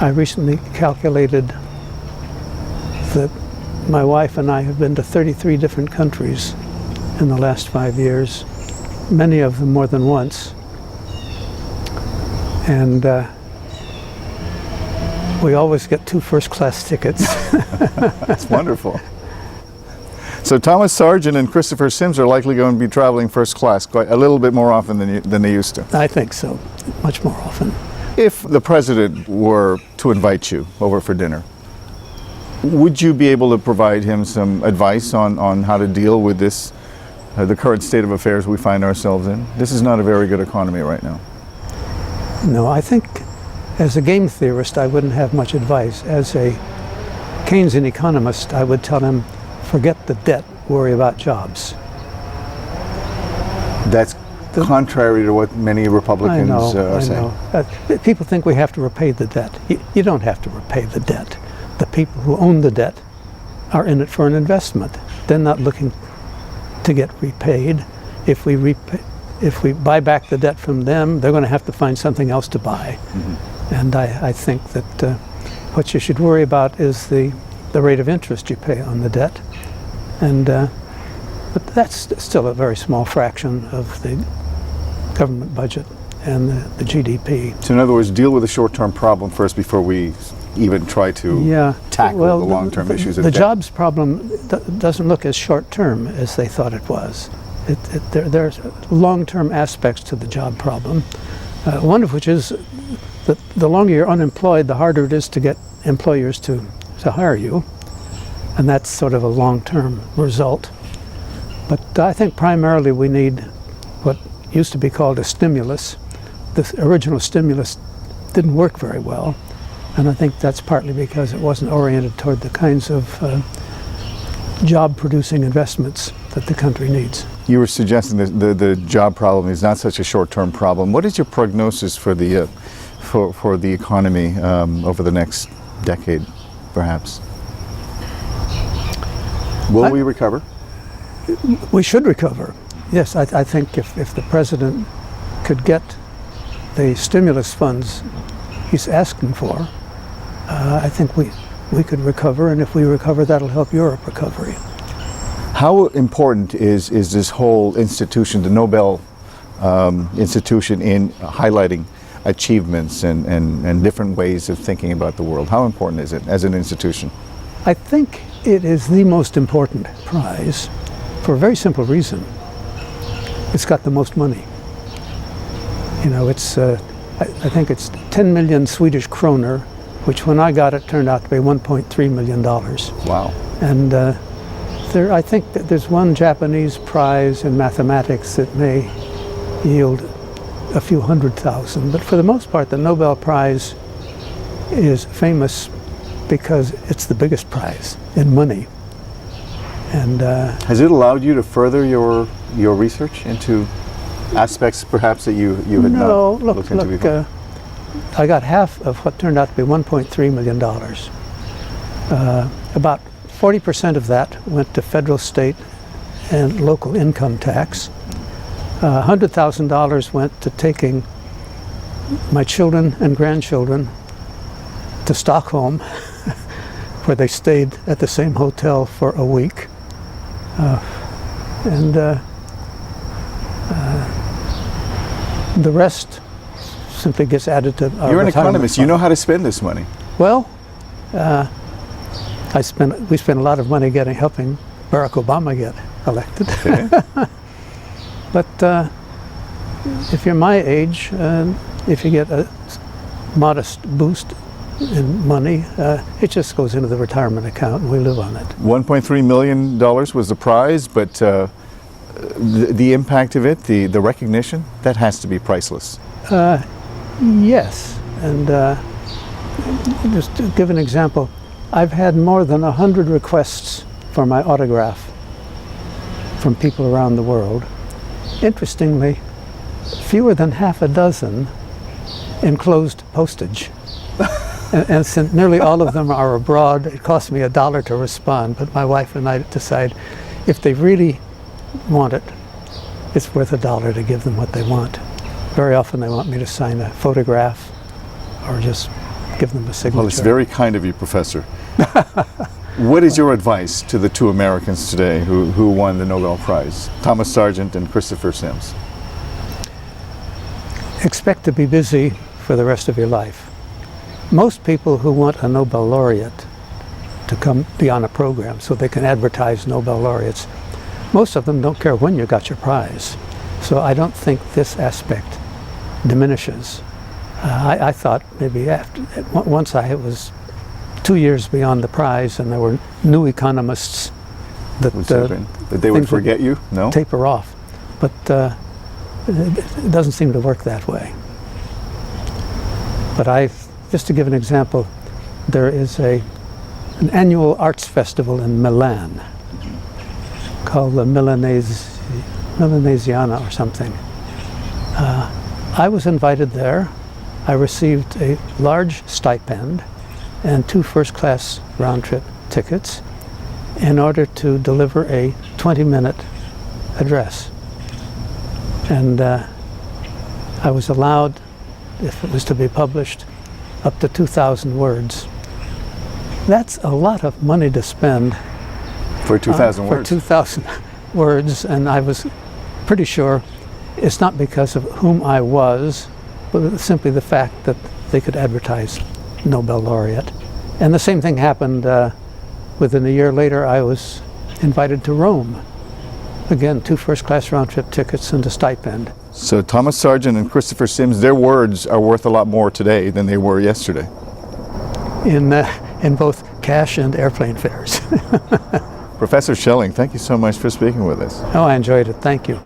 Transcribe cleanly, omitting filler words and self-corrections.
I recently calculated that my wife and I have been to 33 different countries in the last 5 years, many of them more than once. And we always get 2 first-class tickets. That's wonderful. So Thomas Sargent and Christopher Sims are likely going to be traveling first class quite a little bit more often than they used to. I think so, much more often. If the president were to invite you over for dinner, would you be able to provide him some advice on how to deal with this, the current state of affairs we find ourselves in? This is not a very good economy right now. No, I think as a game theorist, I wouldn't have much advice. As a Keynesian economist, I would tell him, forget the debt, worry about jobs. That's contrary to what many Republicans are saying. People think we have to repay the debt. You don't have to repay the debt. The people who own the debt are in it for an investment. They're not looking to get repaid. If we buy back the debt from them, they're going to have to find something else to buy. Mm-hmm. And I think that what you should worry about is the rate of interest you pay on the debt. And but that's still a very small fraction of the government budget and the GDP. So in other words, deal with the short-term problem first before we even try to tackle the long-term issues of debt. The jobs problem doesn't look as short-term as they thought it was. There's long-term aspects to the job problem, one of which is that the longer you're unemployed, the harder it is to get employers to hire you. And that's sort of a long-term result. But I think primarily we need what used to be called a stimulus. The original stimulus didn't work very well. And I think that's partly because it wasn't oriented toward the kinds of job-producing investments that the country needs. You were suggesting that the job problem is not such a short-term problem. What is your prognosis for the economy over the next decade, perhaps? Will we recover? We should recover. Yes, I think if the president could get the stimulus funds he's asking for, I think we could recover, and if we recover, that'll help Europe recovery. How important is this whole institution, the Nobel institution, in highlighting achievements and different ways of thinking about the world? How important is it as an institution? I think it is the most important prize for a very simple reason. It's got the most money. You know, it's I think it's 10 million Swedish kroner, which when I got it turned out to be $1.3 million. Wow. And I think that there's one Japanese prize in mathematics that may yield a few 100,000, but for the most part the Nobel Prize is famous because it's the biggest prize in money. And has it allowed you to further your research into aspects perhaps that you had not looked into before? I got half of what turned out to be $1.3 million. About 40% of that went to federal, state, and local income tax. $100,000 went to taking my children and grandchildren to Stockholm, where they stayed at the same hotel for a week. The rest simply gets added to our You're an retirement economist. fund. You know how to spend this money. Well, we spent a lot of money helping Barack Obama get elected. Okay. But if you're my age, if you get a modest boost in money, it just goes into the retirement account and we live on it. $1.3 million was the prize, but the impact of it, the recognition, that has to be priceless. Yes, and just to give an example, I've had more than 100 requests for my autograph from people around the world. Interestingly, fewer than half a dozen enclosed postage. And since nearly all of them are abroad, it costs me $1 to respond, but my wife and I decide if they really want it, it's worth $1 to give them what they want. Very often they want me to sign a photograph or just give them a signature. Well, it's very kind of you, Professor. What is your advice to the two Americans today who won the Nobel Prize, Thomas Sargent and Christopher Sims? Expect to be busy for the rest of your life. Most people who want a Nobel Laureate to come be on a program so they can advertise Nobel Laureates, most of them don't care when you got your prize. So I don't think this aspect diminishes. I thought maybe once I was 2 years beyond the prize and there were new economists that they would forget you? No? Taper off. But it doesn't seem to work that way. But just to give an example, there is an annual arts festival in Milan called the Milanesiana or something. I was invited there. I received a large stipend and 2 first-class round-trip tickets in order to deliver a 20-minute address. And I was allowed, if it was to be published, up to 2,000 words. That's a lot of money to spend. For 2,000 words? For 2,000 words, and I was pretty sure it's not because of whom I was, but simply the fact that they could advertise Nobel Laureate. And the same thing happened within a year later. I was invited to Rome. Again, 2 first-class round-trip tickets and a stipend. So Thomas Sargent and Christopher Sims, their words are worth a lot more today than they were yesterday. In both cash and airplane fares. Professor Schelling, thank you so much for speaking with us. Oh, I enjoyed it. Thank you.